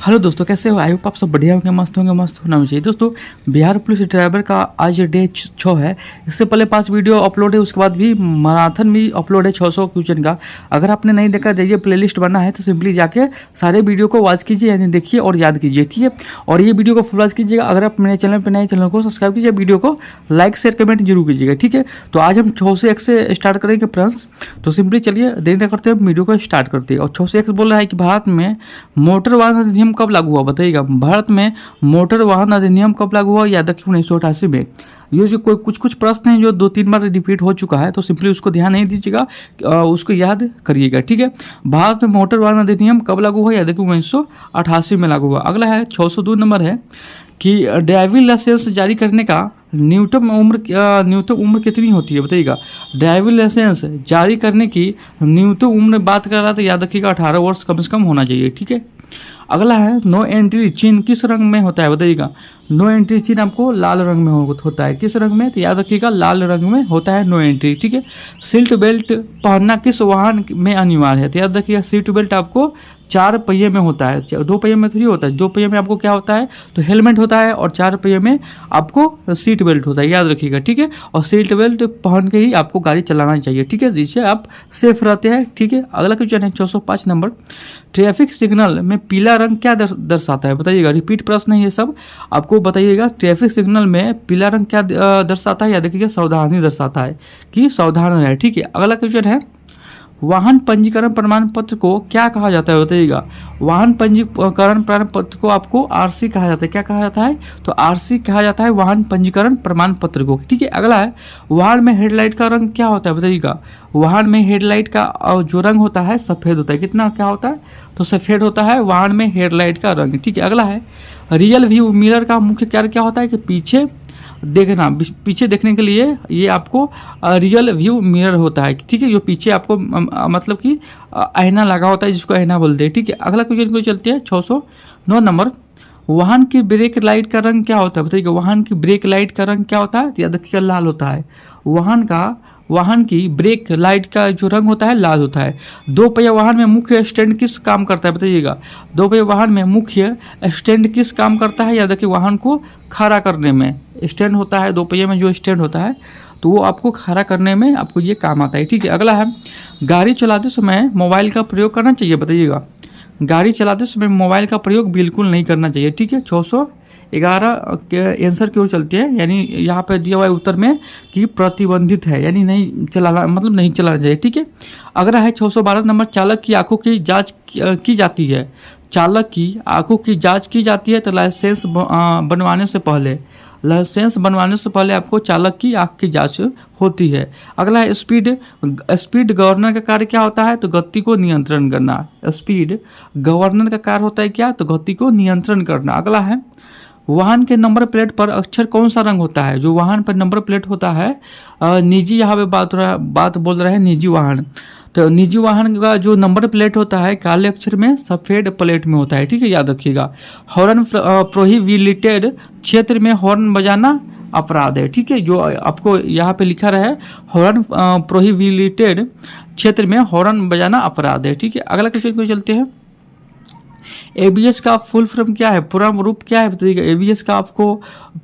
Hello दोस्तों, कैसे हो? आई होप आप सब बढ़िया होंगे, मस्त होना चाहिए। दोस्तों, बिहार पुलिस ड्राइवर का आज डे 6 है। इससे पहले 5 वीडियो अपलोड है, उसके बाद भी मैराथन भी अपलोड है 600 क्वेश्चन का। अगर आपने नहीं देखा, जाइए प्लेलिस्ट बना है तो सिंपली जाके सारे वीडियो को वॉच कीजिए, यानी देखिए और याद कीजिए, ठीक है। और ये वीडियो को फुल वॉच कीजिएगा। अगर आप मेरे चैनल पर नए, चैनल को सब्सक्राइब कीजिए, वीडियो को लाइक शेयर कमेंट जरूर कीजिएगा, ठीक है। तो आज हम 601 से स्टार्ट करेंगे फ्रेंड्स। तो सिंपली चलिए देरी न करते हुए वीडियो को स्टार्ट करते हैं। और 601 बोल रहा है कि भारत में मोटर वाहन अधिनियम कब लागू हुआ, बताइएगा। भारत में मोटर वाहन अधिनियम कब लागू हुआ? याद रखिए 1988 में। ये जो कोई कुछ प्रश्न है जो 2-3 बार रिपीट हो चुका है, तो सिंपली उसको ध्यान नहीं दीजिएगा, उसको याद करिएगा, ठीक है। भारत में मोटर वाहन अधिनियम कब लागू हुआ? याद रखिए 1988 में लागू हुआ। अगला है 602 नंबर है कि ड्राइविंग लाइसेंस जारी करने का न्यूनतम उम्र कितनी होती है, बताइएगा। ड्राइविंग लाइसेंस जारी करने की न्यूनतम उम्र बात कर रहा था, याद रखिएगा 18 वर्ष कम से कम होना चाहिए, ठीक है। अगला है नो एंट्री चिन्ह किस रंग में होता है, बताइएगा। नो एंट्री चिन्ह आपको लाल रंग में होता है, किस रंग में? तो याद रखिएगा लाल रंग में होता है नो एंट्री, ठीक है। सीट बेल्ट पहनना किस वाहन में अनिवार्य है? तो याद रखिएगा सीट बेल्ट आपको 4 पहिए में होता है, 2 पहिए में थोड़ी होता है। 2 पहिए में आपको क्या होता है? तो हेलमेट होता है, और 4 पहिए में आपको सीट बेल्ट होता है, याद रखिएगा, ठीक है। और सीट बेल्ट पहन के ही आपको गाड़ी चलाना चाहिए, ठीक है, जिससे आप सेफ रहते हैं, ठीक है। अगला क्वेश्चन है 605 नंबर। ट्रैफिक सिग्नल में पीला रंग क्या दर्शाता है, बताइएगा। रिपीट प्रश्न है ये सब, आपको बताइएगा। ट्रैफिक सिग्नल में पीला रंग क्या दर्शाता है? याद रखिएगा सावधानी दर्शाता है, कि सावधान है, ठीक है। अगला क्वेश्चन है वाहन पंजीकरण प्रमाण पत्र को क्या कहा जाता है, बताइएगा। वाहन पंजीकरण प्रमाण पत्र को आपको आरसी कहा जाता है। क्या कहा जाता है? तो आरसी कहा जाता है वाहन पंजीकरण प्रमाण पत्र को, ठीक है। अगला है वाहन में हेडलाइट का रंग क्या होता है, बताइएगा। वाहन में हेडलाइट का जो रंग होता है सफेद होता है। कितना क्या होता है? तो सफेद होता है वाहन में हेडलाइट का रंग, ठीक है। अगला है रियल व्यू मिरर का मुख्य कार्य क्या होता है? कि पीछे देखना, पीछे देखने के लिए ये आपको रियल व्यू मिरर होता है, ठीक है। जो पीछे आपको मतलब कि आईना लगा होता है, जिसको आईना बोलते हैं, ठीक है। अगला क्वेश्चन को चलते हैं 609 नंबर। वाहन की ब्रेक लाइट का रंग क्या होता है, बताइए। वाहन की ब्रेक लाइट का रंग क्या होता है? याद रखिएगा लाल होता है। वाहन की ब्रेक लाइट का जो रंग होता है लाल होता है। 2 पहिया वाहन में मुख्य स्टैंड किस काम करता है, बताइएगा। 2 पहिया वाहन में मुख्य स्टैंड किस काम करता है? याद रखिए वाहन को खड़ा करने में स्टैंड होता है। 2 पहिया में जो स्टैंड होता है तो वो आपको खड़ा करने में आपको ये काम आता है, ठीक है। अगला है गाड़ी चलाते समय मोबाइल का प्रयोग करना चाहिए, बताइएगा। गाड़ी चलाते समय मोबाइल का प्रयोग बिल्कुल नहीं करना चाहिए, ठीक है। 611 के आंसर की ओर चलते हैं, यानी यहाँ पर दिया हुआ है उत्तर में कि प्रतिबंधित है, यानी नहीं चलाना, मतलब नहीं चलाना चाहिए, ठीक है। अगला है 612 नंबर। चालक की आंखों की जांच की जाती है। चालक की आंखों की जांच की जाती है तो लाइसेंस बनवाने से पहले आपको चालक की आंख की जांच होती है। अगला है स्पीड गवर्नर का कार्य क्या होता है? तो गति को नियंत्रण करना। स्पीड गवर्नर का कार्य होता है क्या? तो गति को नियंत्रण करना। अगला है वाहन के नंबर प्लेट पर अक्षर कौन सा रंग होता है? जो वाहन पर नंबर प्लेट होता है, निजी, यहाँ पे बात बोल रहे हैं निजी वाहन। तो निजी वाहन का जो नंबर प्लेट होता है काले अक्षर में सफ़ेद प्लेट में होता है, ठीक है, याद रखिएगा। हॉर्न प्रोहिबिटेड क्षेत्र में हॉर्न बजाना अपराध है, ठीक है। जो आपको यहाँ पे लिखा रहा है हॉर्न प्रोहिबिटेड क्षेत्र में हॉर्न बजाना अपराध है, ठीक है। अगला क्वेश्चन को चलते हैं। एबीएस का फुल फॉर्म क्या है, पूर्ण रूप क्या है, बताइएगा। एबीएस का आपको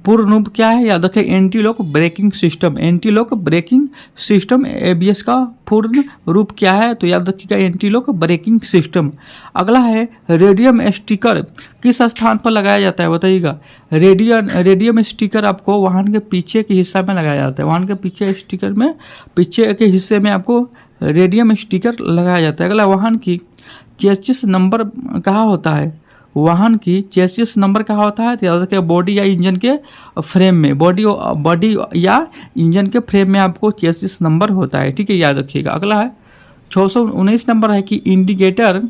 पूर्ण रूप क्या है? याद रखें anti lock braking system. Anti lock braking system ABS का पूर्ण रूप क्या है? तो याद रखिएगा एंटी लॉक ब्रेकिंग सिस्टम। अगला है रेडियम स्टिकर किस स्थान पर लगाया जाता है, बताइएगा। रेडियम स्टिकर आपको वाहन के पीछे के हिस्सा में लगाया जाता है। वाहन के पीछे स्टिकर में, पीछे के हिस्से में आपको रेडियम स्टिकर लगाया जाता है। अगला वाहन की चेसिस नंबर कहाँ होता है? वाहन की चेसिस नंबर कहाँ होता है? तो याद रखिए बॉडी या इंजन के फ्रेम में, बॉडी या इंजन के फ्रेम में आपको चेसिस नंबर होता है, ठीक है, याद रखिएगा। अगला है 619 नंबर है कि इंडिकेटर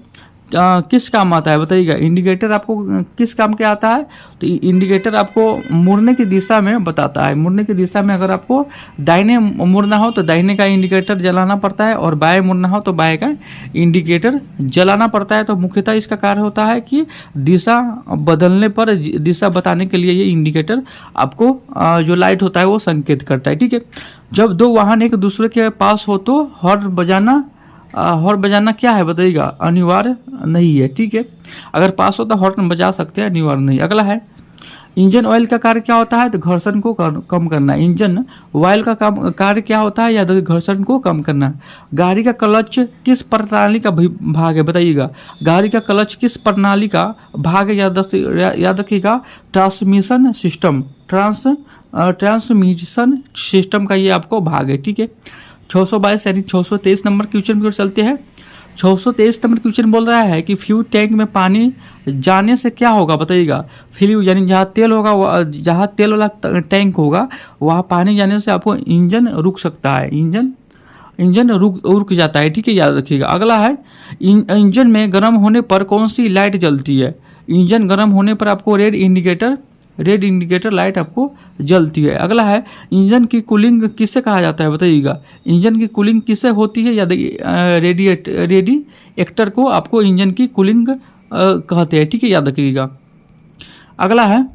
किस काम आता है, बताइएगा। इंडिकेटर आपको किस काम के आता है? तो इंडिकेटर आपको मुड़ने की दिशा में बताता है। मुड़ने की दिशा में अगर आपको दाहिने मुड़ना हो तो दाहिने का इंडिकेटर जलाना पड़ता है, और बाएं मुड़ना हो तो बाएं का इंडिकेटर जलाना पड़ता है। तो मुख्यतः इसका कार्य होता है कि दिशा बदलने पर दिशा बताने के लिए ये इंडिकेटर आपको जो लाइट होता है वो संकेत करता है, ठीक है। जब 2 वाहन एक दूसरे के पास हो तो हॉर्न बजाना हॉर्न बजाना क्या है बताइएगा, अनिवार्य नहीं है। ठीक है, अगर पास होता हॉर्न बजा सकते हैं, अनिवार्य नहीं। अगला है इंजन ऑयल का कार्य क्या होता है, तो घर्षण को कम करना। इंजन ऑयल का कार्य क्या होता है, याद रखिए घर्षण को कम करना। गाड़ी का क्लच किस प्रणाली का भाग है बताइएगा, गाड़ी का क्लच किस प्रणाली का भाग है, याद रखिएगा ट्रांसमिशन सिस्टम, ट्रांसमिशन सिस्टम का ये आपको भाग है। ठीक है, 622 यानी 623 नंबर क्वेश्चन की ओर चलते हैं। 623 नंबर क्वेश्चन बोल रहा है कि फ्यूल टैंक में पानी जाने से क्या होगा बताइएगा। फ्यूल यानी जहाँ तेल होगा, जहाँ तेल वाला टैंक होगा वहाँ पानी जाने से आपको इंजन रुक सकता है, इंजन रुक जाता है। ठीक है, याद रखिएगा। अगला है इंजन में गर्म होने पर कौन सी लाइट जलती है, इंजन गर्म होने पर आपको रेड इंडिकेटर लाइट आपको जलती है। अगला है इंजन की कूलिंग किससे कहा जाता है बताइएगा, इंजन की कूलिंग किससे होती है, या रेडिएटर को आपको इंजन की कूलिंग कहते हैं। ठीक है, याद रखिएगा। अगला है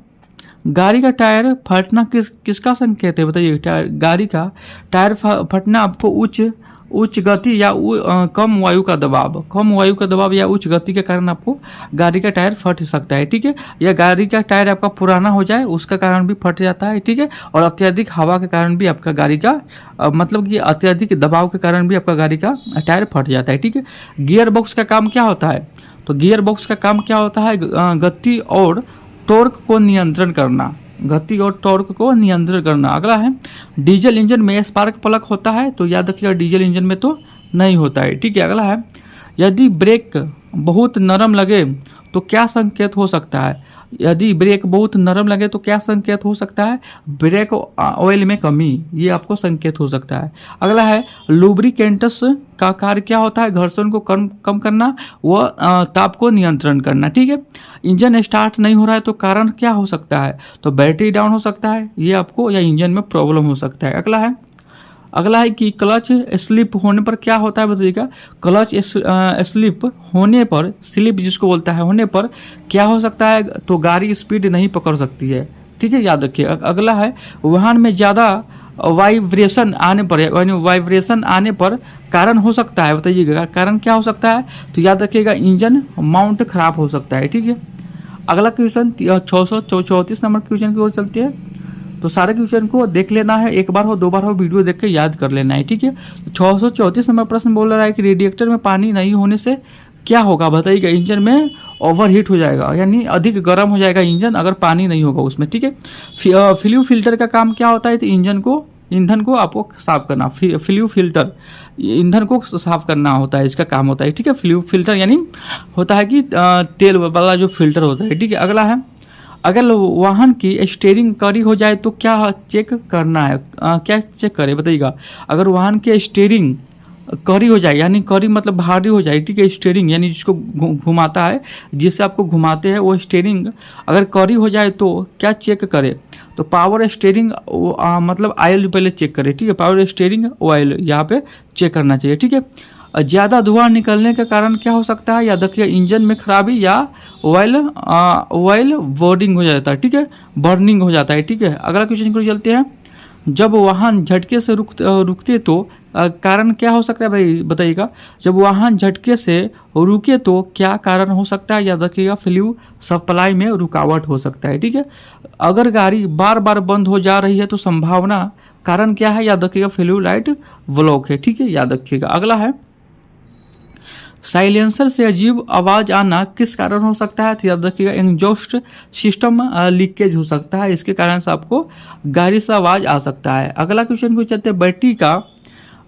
गाड़ी का टायर फटना किसका संकेत है बताइए। गाड़ी का टायर फटना आपको उच्च गति या कम वायु का दबाव या उच्च गति के कारण आपको गाड़ी का टायर फट सकता है। ठीक है, या गाड़ी का टायर आपका पुराना हो जाए उसका कारण भी फट जाता है। ठीक है, और अत्यधिक हवा के कारण भी आपका गाड़ी का मतलब कि अत्यधिक दबाव के कारण भी आपका गाड़ी का टायर फट जाता है। ठीक है, गियर बॉक्स का काम क्या होता है, तो गियर बॉक्स का काम क्या होता है, गति और टॉर्क को नियंत्रण करना, गति और टॉर्क को नियंत्रण करना। अगला है डीजल इंजन में स्पार्क प्लग होता है, तो याद रखिएगा डीजल इंजन में तो नहीं होता है। ठीक है, अगला है यदि ब्रेक बहुत नरम लगे तो क्या संकेत हो सकता है, यदि ब्रेक बहुत नरम लगे तो क्या संकेत हो सकता है, ब्रेक ऑयल में कमी, ये आपको संकेत हो सकता है। अगला है लुब्रिकेंट्स का कार्य क्या होता है, घर्षण को कम करना व ताप को नियंत्रण करना। ठीक है, इंजन स्टार्ट नहीं हो रहा है तो कारण क्या हो सकता है, तो बैटरी डाउन हो सकता है ये आपको, या इंजन में प्रॉब्लम हो सकता है। अगला है कि क्लच स्लिप होने पर क्या होता है बताइएगा, क्लच स्लिप होने पर, स्लिप जिसको बोलता है होने पर क्या हो सकता है, तो गाड़ी स्पीड नहीं पकड़ सकती है। ठीक है, याद रखिए। अगला है वाहन में ज़्यादा वाइब्रेशन आने पर, यानी वाइब्रेशन आने पर कारण हो सकता है बताइएगा, कारण क्या हो सकता है, तो याद रखिएगा इंजन माउंट खराब हो सकता है। ठीक है, अगला क्वेश्चन 634 नंबर क्वेश्चन की ओर चलते हैं। तो सारे क्वेश्चन को देख लेना है, एक बार हो दो बार हो वीडियो देख के याद कर लेना है। ठीक है, 634 नंबर प्रश्न बोल रहा है कि रेडिएटर में पानी नहीं होने से क्या होगा बताइएगा, इंजन में ओवरहीट हो जाएगा, यानी अधिक गर्म हो जाएगा इंजन अगर पानी नहीं होगा उसमें। ठीक है, फ्लू फिल्टर का काम क्या होता है, तो ईंधन को आपको साफ करना, फ्लू फिल्टर ईंधन को साफ करना होता है, इसका काम होता है। ठीक है, फ्लू फिल्टर यानी होता है कि तेल वाला जो फिल्टर होता है। ठीक है, अगला है अगर वाहन की स्टीयरिंग कड़ी हो जाए तो क्या चेक करना है, क्या चेक करें बताइएगा, अगर वाहन की स्टीयरिंग कड़ी हो जाए, यानी कड़ी मतलब भारी हो जाए। ठीक है, स्टीयरिंग यानी जिसको घुमाता है, जिससे आपको घुमाते हैं वो स्टीयरिंग अगर कड़ी हो जाए तो क्या चेक करें, तो पावर स्टीयरिंग मतलब ऑयल पहले चेक करें। ठीक है, पावर स्टीयरिंग ऑयल यहाँ पे चेक करना चाहिए। ठीक है, ज़्यादा धुआं निकलने के कारण क्या हो सकता है, या देखिए इंजन में खराबी या ऑयल बोर्डिंग हो जाता है। ठीक है, बर्निंग हो जाता है। ठीक है, अगला क्वेश्चन को चलते हैं। जब वाहन झटके से रुकते तो कारण क्या हो सकता है भाई बताइएगा, जब वाहन झटके से रुके तो क्या कारण हो सकता है, याद रखिएगा फ्लू सप्लाई में रुकावट हो सकता है। ठीक है, अगर गाड़ी बार बार बंद हो जा रही है तो संभावना कारण क्या है, याद रखिएगा फ्लू लाइट ब्लॉक है। ठीक है, याद रखिएगा। अगला है साइलेंसर से अजीब आवाज आना किस कारण हो सकता है, तो याद रखिएगा एग्जॉस्ट सिस्टम लीकेज हो सकता है, इसके कारण से आपको गाड़ी से आवाज आ सकता है। अगला क्वेश्चन को चलते हैं, बैटरी का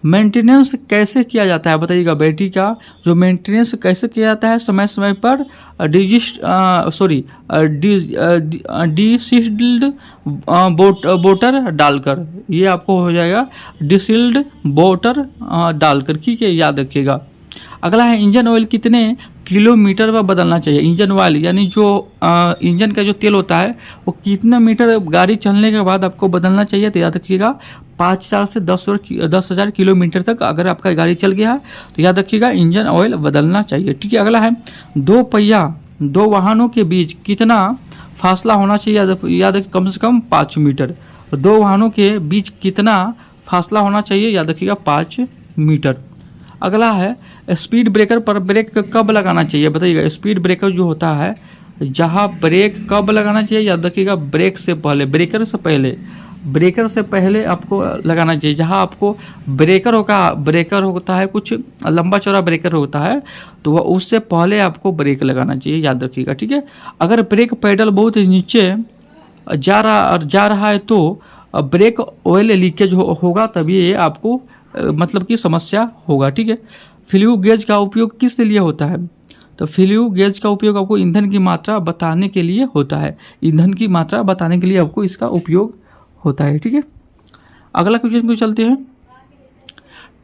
मेंटेनेंस कैसे किया जाता है बताइएगा, बैटरी का जो मेंटेनेंस कैसे किया जाता है, समय समय पर डिसिल्ड बोटर डालकर, ये आपको हो जाएगा डिसिल्ड बोटर डालकर। ठीक है, याद रखिएगा। अगला है इंजन ऑयल कितने किलोमीटर पर बदलना चाहिए, इंजन ऑयल यानी जो इंजन का जो तेल होता है वो कितने मीटर गाड़ी चलने के बाद आपको बदलना चाहिए, तो याद रखिएगा 5,000 से 10,000 किलोमीटर तक अगर आपका गाड़ी चल गया है तो याद रखिएगा इंजन ऑयल बदलना चाहिए। ठीक है, अगला है दो वाहनों के बीच कितना फासला होना चाहिए, याद रखिए कम से कम 5 मीटर। दो वाहनों के बीच कितना फासला होना चाहिए, याद रखिएगा 5 मीटर। अगला है स्पीड ब्रेकर पर ब्रेक कब लगाना चाहिए बताइएगा। स्पीड ब्रेकर जो होता है, जहाँ ब्रेक कब लगाना चाहिए याद रखिएगा, ब्रेक से पहले, ब्रेकर से पहले आपको लगाना चाहिए। जहाँ आपको ब्रेकर होता है, कुछ लंबा चौड़ा ब्रेकर होता है, तो वह उससे पहले आपको ब्रेक लगाना चाहिए, याद रखिएगा, ठीक है। अगर ब्रेक पेडल बहुत नीचे जा रहा है तो ब्रेक ऑयल लीकेज होगा, तभी ये आपको मतलब कि समस्या होगा, ठीक है। फ्लू गेज का उपयोग किस लिए होता है? तो फ्लू गेज का उपयोग आपको ईंधन की मात्रा बताने के लिए होता है। ईंधन की मात्रा बताने के लिए आपको इसका उपयोग होता है, ठीक है। अगला क्वेश्चन को चलते हैं।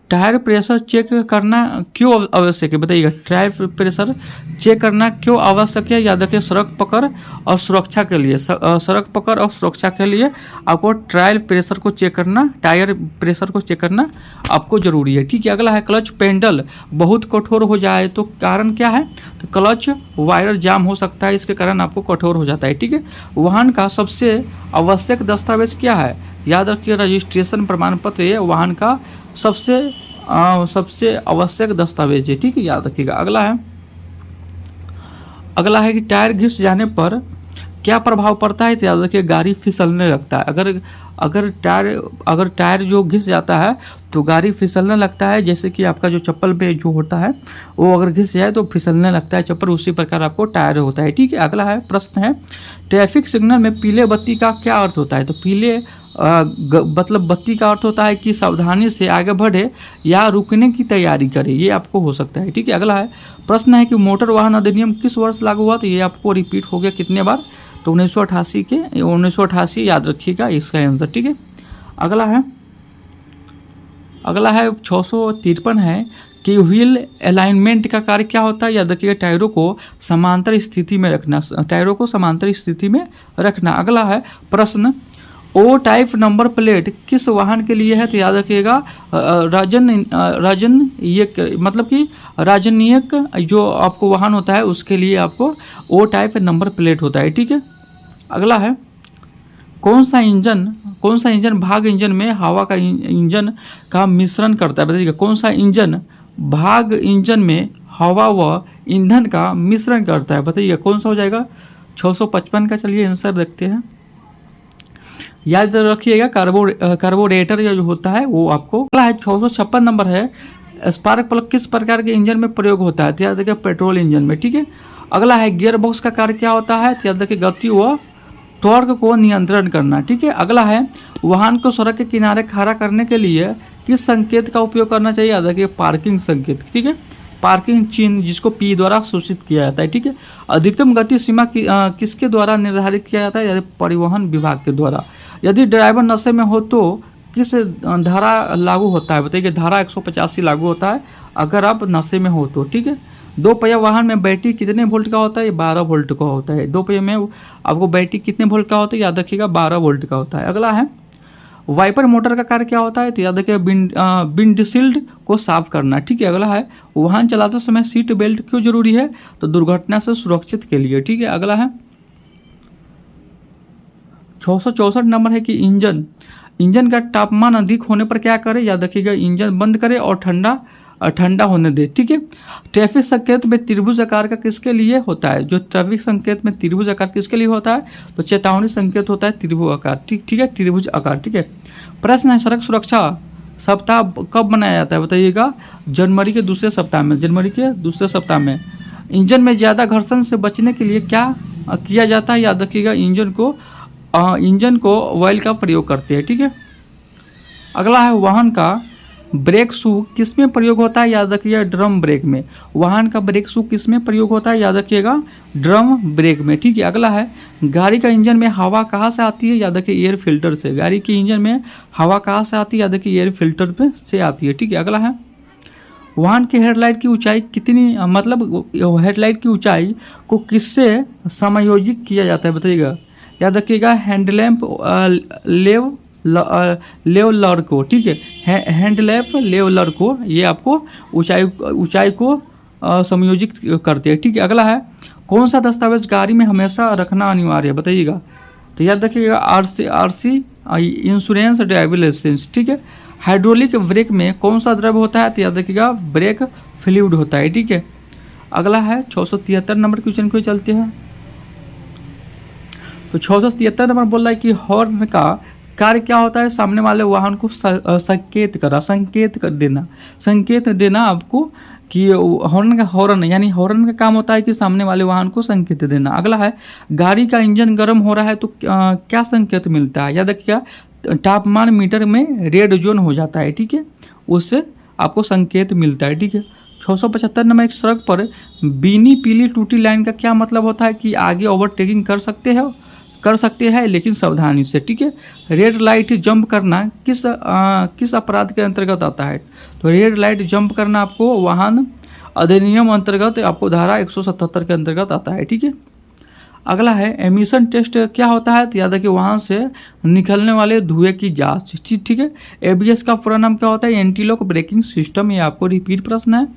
टायर प्रेशर चेक करना क्यों आवश्यक है बताइएगा। टायर प्रेशर चेक करना क्यों आवश्यक है? याद रखिए, सड़क पकड़ और सुरक्षा के लिए, सड़क पकड़ और सुरक्षा के लिए आपको टायर प्रेशर को चेक करना आपको जरूरी है, ठीक है। अगला है क्लच पेडल बहुत कठोर हो जाए तो कारण क्या है? तो क्लच वायर जाम हो सकता है, इसके कारण आपको कठोर हो जाता है, ठीक है। वाहन का सबसे आवश्यक दस्तावेज क्या है? याद रखिए, रजिस्ट्रेशन प्रमाण पत्र ये वाहन का सबसे आवश्यक दस्तावेज है, ठीक है, याद रखिएगा। अगला है कि टायर घिस जाने पर क्या प्रभाव पड़ता है? तो याद रखिए, गाड़ी फिसलने लगता है। अगर टायर जो घिस जाता है तो गाड़ी फिसलने लगता है, जैसे कि आपका जो चप्पल पे जो होता है वो अगर घिस जाए तो फिसलने लगता है चप्पल, उसी प्रकार आपको टायर होता है, ठीक है। अगला है प्रश्न है, ट्रैफिक सिग्नल में पीले बत्ती का क्या अर्थ होता है? तो पीले मतलब बत्ती का अर्थ होता है कि सावधानी से आगे बढ़े या रुकने की तैयारी करे, ये आपको हो सकता है, ठीक है। अगला है प्रश्न है कि मोटर वाहन अधिनियम किस वर्ष लागू हुआ? तो ये आपको रिपीट हो गया कितने बार? तो 1988 याद रखिएगा इसका आंसर, ठीक है। अगला है 653 है कि व्हील अलाइनमेंट का कार्य क्या होता है? याद रखिएगा, टायरों को समांतर स्थिति में रखना। अगला है प्रश्न, ओ टाइप नंबर प्लेट किस वाहन के लिए है? तो याद रखिएगा, राजनीयक जो आपको वाहन होता है उसके लिए आपको ओ टाइप नंबर प्लेट होता है, ठीक है। अगला है कौन सा इंजन भाग इंजन में हवा का इंजन का मिश्रण करता है? बताइएगा, कौन सा इंजन भाग इंजन में हवा व ईंधन का मिश्रण करता है? बताइएगा कौन सा हो जाएगा? 655 का चलिए आंसर देखते हैं। याद रखिएगा, कार्बोरेटर जो होता है वो आपको है। 656 नंबर है, स्पार्क प्लग किस प्रकार के इंजन में प्रयोग होता है? तो याद रखिए, पेट्रोल इंजन में, ठीक है। अगला है गियर बॉक्स का कार्य क्या होता है? तो याद रखिए, गति व टॉर्क को नियंत्रण करना, ठीक है। अगला है वाहन को सड़क के किनारे खड़ा करने के लिए किस संकेत का उपयोग करना चाहिए? याद रखिए, पार्किंग संकेत, ठीक है। पार्किंग चिन्ह जिसको P द्वारा सूचित किया जाता है, ठीक है। अधिकतम गति सीमा किसके द्वारा निर्धारित किया जाता है? यानी परिवहन विभाग के द्वारा। यदि ड्राइवर नशे में हो तो किस धारा लागू होता है? बताइए, धारा 185 लागू होता है अगर आप नशे में हो तो, ठीक है। दो पहिया वाहन में बैटरी कितने वोल्ट का होता है? 12 वोल्ट का होता है। दो पहिया में आपको बैटरी कितने वोल्ट का होता है? याद रखिएगा, 12 वोल्ट का होता है। अगला है वाइपर मोटर का कार्य क्या होता है? तो याद रखिए, विंडशील्ड को साफ करना, ठीक है। अगला है वाहन चलाते समय सीट बेल्ट क्यों जरूरी है? तो दुर्घटना से सुरक्षित के लिए, ठीक है। अगला है 664 नंबर है कि इंजन का तापमान अधिक होने पर क्या करे? याद रखिएगा, इंजन बंद करे और ठंडा होने दे, ठीक है। ट्रैफिक संकेत में त्रिभुज आकार का किसके लिए होता है? जो ट्रैफिक संकेत में त्रिभुज आकार किसके लिए होता है? तो चेतावनी संकेत होता है त्रिभुज आकार, ठीक है, त्रिभुज आकार, ठीक है। प्रश्न है सड़क सुरक्षा सप्ताह कब मनाया जाता है? बताइएगा, जनवरी के दूसरे सप्ताह में। इंजन में ज़्यादा घर्षण से बचने के लिए क्या किया जाता है? याद रखिएगा, इंजन को ऑयल का प्रयोग करते हैं, ठीक है। अगला है वाहन का ब्रेक शू किस में प्रयोग होता है? याद रखिएगा, ड्रम ब्रेक में। वाहन का ब्रेक शू किस में प्रयोग होता है? याद रखिएगा, ड्रम ब्रेक में, ठीक है। अगला है गाड़ी का इंजन में हवा कहाँ से आती है? याद रखिए, एयर फिल्टर से। गाड़ी के इंजन में हवा कहाँ से आती है? याद रखिए, एयर फिल्टर पे से आती है, ठीक है। अगला है वाहन की हेडलाइट की ऊंचाई कितनी, हेडलाइट की ऊंचाई को किससे समायोजित किया जाता है? बताइएगा, याद रखिएगा, हैंडलैम्प लेवलर को, ठीक है, हैंडलैम्प लेवलर को ये आपको ऊंचाई को समायोजित करते हैं, ठीक है। अगला है कौन सा दस्तावेज गाड़ी में हमेशा रखना अनिवार्य है? बताइएगा, तो याद रखिएगा, आरसी इंश्योरेंस ड्राइविंग लाइसेंस, ठीक है। हाइड्रोलिक ब्रेक में कौन सा द्रव होता है? तो याद रखिएगा ब्रेक फ्लूइड होता है, ठीक है। अगला है 673 नंबर क्वेश्चन को चलते हैं। तो 673 नंबर बोल रहा है कि हॉर्न का कार्य क्या होता है? सामने वाले वाहन को संकेत कर देना, संकेत देना आपको कि हॉर्न यानी हॉर्न का काम होता है कि सामने वाले वाहन को संकेत देना। अगला है गाड़ी का इंजन गर्म हो रहा है तो क्या संकेत मिलता है? याद रखिएगा तापमान मीटर में रेड जोन हो जाता है, ठीक है, उससे आपको संकेत मिलता है, ठीक है। 675 नंबर एक सड़क पर बीनी पीली टूटी लाइन का क्या मतलब होता है? कि आगे ओवरटेकिंग कर सकते हैं लेकिन सावधानी से, ठीक है। रेड लाइट जंप करना किस अपराध के अंतर्गत आता है? तो रेड लाइट जंप करना आपको वाहन अधिनियम अंतर्गत आपको धारा 177 के अंतर्गत आता है, ठीक है। अगला है एमिशन टेस्ट क्या होता है? तो याद है कि वहाँ से निकलने वाले धुएं की जांच, ठीक है। एबीएस का पूरा नाम क्या होता है? Anti lock braking system. ये आपको रिपीट प्रश्न है।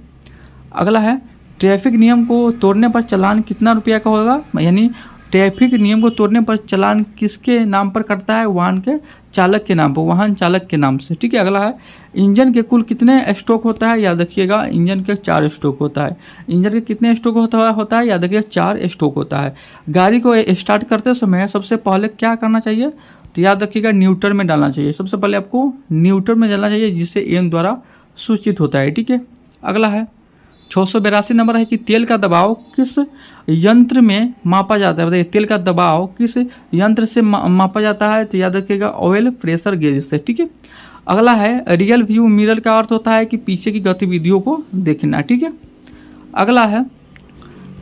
अगला है ट्रैफिक नियम को तोड़ने पर चालान कितना रुपया का होगा? यानी ट्रैफिक नियम को तोड़ने पर चालान किसके नाम पर कटता है? वाहन के चालक के नाम पर, वाहन चालक के नाम से, ठीक है। अगला है इंजन के कुल कितने स्ट्रोक होता है? याद रखिएगा इंजन के 4 स्ट्रोक होता है। इंजन के कितने स्ट्रोक होता है? याद रखिएगा 4 स्ट्रोक होता है। गाड़ी को स्टार्ट करते समय सबसे पहले क्या करना चाहिए? तो याद रखिएगा न्यूट्रल में डालना चाहिए, सबसे पहले आपको न्यूट्रल में डालना चाहिए, जिससे एम द्वारा सूचित होता है, ठीक है। अगला है 682 नंबर है कि तेल का दबाव किस यंत्र में मापा जाता है? बताइए तेल का दबाव किस यंत्र से मापा जाता है? तो याद रखिएगा ऑयल प्रेशर गेज से, ठीक है। अगला है रियल व्यू मिरर का अर्थ होता है कि पीछे की गतिविधियों को देखना, ठीक है। अगला है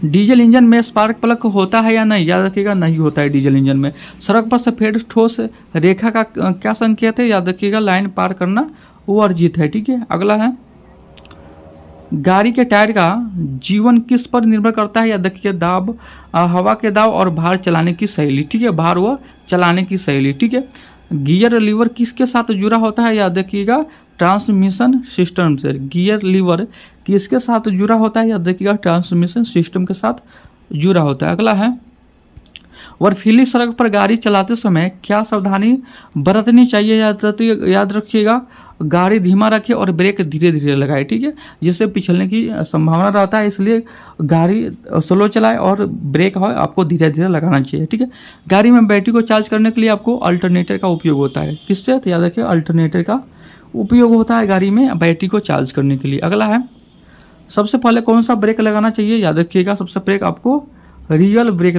डीजल इंजन में स्पार्क प्लग होता है या नहीं? याद रखिएगा नहीं होता है डीजल इंजन में। सड़क पर सफेद ठोस रेखा का क्या संकेत है? याद रखिएगा लाइन पार करना वर्जित है, ठीक है। अगला है गाड़ी के टायर का जीवन किस पर निर्भर करता है? याद रखिए दाब, हवा के दाब और भार चलाने की शैली, ठीक है, भार व चलाने की शैली, ठीक है। गियर लीवर किसके साथ जुड़ा होता है? याद रखिएगा ट्रांसमिशन सिस्टम से। गियर लीवर किसके साथ जुड़ा होता है? याद रखिएगा ट्रांसमिशन सिस्टम के साथ जुड़ा होता है। अगला है बर्फीली सड़क पर गाड़ी चलाते समय क्या सावधानी बरतनी चाहिए? याद रखिएगा गाड़ी धीमा रखें और ब्रेक धीरे धीरे लगाए, ठीक है, जिससे पिछलने की संभावना रहता है, इसलिए गाड़ी स्लो चलाए और ब्रेक हो आपको धीरे धीरे लगाना चाहिए, ठीक है। गाड़ी में बैटरी को चार्ज करने के लिए आपको अल्टरनेटर का उपयोग होता है। किससे? तो याद रखिए अल्टरनेटर का उपयोग होता है गाड़ी में बैटरी को चार्ज करने के लिए। अगला है सबसे पहले कौन सा ब्रेक लगाना चाहिए? याद रखिएगा सबसे ब्रेक आपको रियल ब्रेक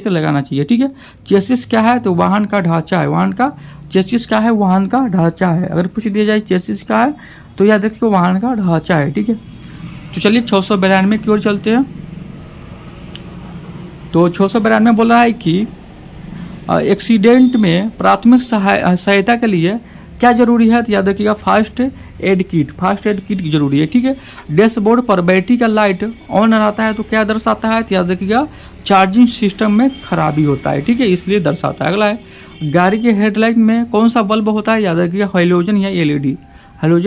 लगाना चाहिए, ठीक है। चेसिस क्या है? तो वाहन का ढांचा है, वाहन का चेसिस क्या है? वाहन का ढांचा है। अगर पूछ दिया जाए चेसिस क्या है तो याद रखिए वाहन का ढांचा है, ठीक है। तो चलिए 692 की ओर चलते हैं। तो 692 बोल रहा है कि एक्सीडेंट में प्राथमिक सहायता के लिए क्या जरूरी है? तो याद रखिएगा फर्स्ट एड किट जरूरी है, ठीक है। डैशबोर्ड पर बैटरी का लाइट ऑन रहता है तो क्या दर्शाता है? तो याद रखिएगा चार्जिंग सिस्टम में खराबी होता है, ठीक है, इसलिए दर्शाता है। अगला है गाड़ी के हेडलाइट में कौन सा बल्ब होता है? याद रखिएगा हैलोजन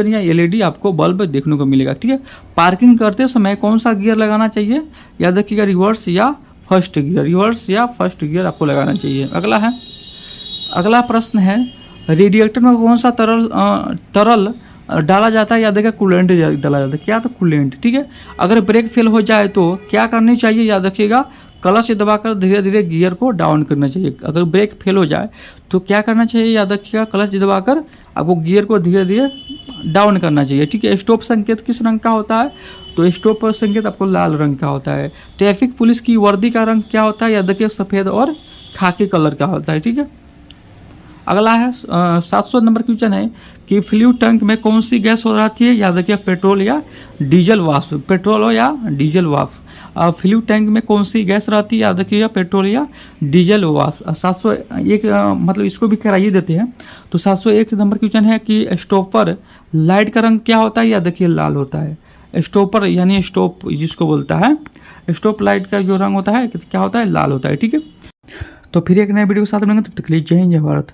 या एलईडी आपको बल्ब देखने को मिलेगा, ठीक है। पार्किंग करते समय कौन सा गियर लगाना चाहिए? याद रखिएगा रिवर्स या फर्स्ट गियर आपको लगाना चाहिए। अगला प्रश्न है रेडिएटर में कौन सा तरल डाला जाता है? याद रखिएगा कूलेंट डाला जाता है। क्या? तो कूलेंट, ठीक है। अगर ब्रेक फेल हो जाए तो क्या करनी चाहिए? याद रखिएगा क्लच दबाकर धीरे धीरे गियर को डाउन करना चाहिए। अगर ब्रेक फेल हो जाए तो क्या करना चाहिए? याद रखिएगा क्लच दबाकर आपको गियर को धीरे धीरे डाउन करना चाहिए, ठीक है। स्टॉप संकेत किस रंग का होता है? तो स्टॉप संकेत आपको लाल रंग का होता है। ट्रैफिक पुलिस की वर्दी का रंग क्या होता है? याद रखिए सफ़ेद और खाकी कलर का होता है, ठीक है। अगला है 700 नंबर क्वेश्चन है कि फ्लूइड टैंक में कौन सी गैस हो रहती है? याद रखिए पेट्रोल या डीजल वाष्प। फ्लूइड टैंक में कौन सी गैस रहती है? याद रखिएगा पेट्रोल या डीजल वाष्प। 701 मतलब इसको भी कराइए देते हैं। तो 701 नंबर क्वेश्चन है कि स्टॉपर लाइट का रंग क्या होता है? याद रखिए लाल होता है। स्टॉपर यानी स्टॉप जिसको बोलता है, स्टॉप लाइट का जो रंग होता है क्या होता है? लाल होता है, ठीक है। तो फिर एक नए वीडियो के साथ मिलेंगे, तब तक के लिए जय हिंद जय भारत।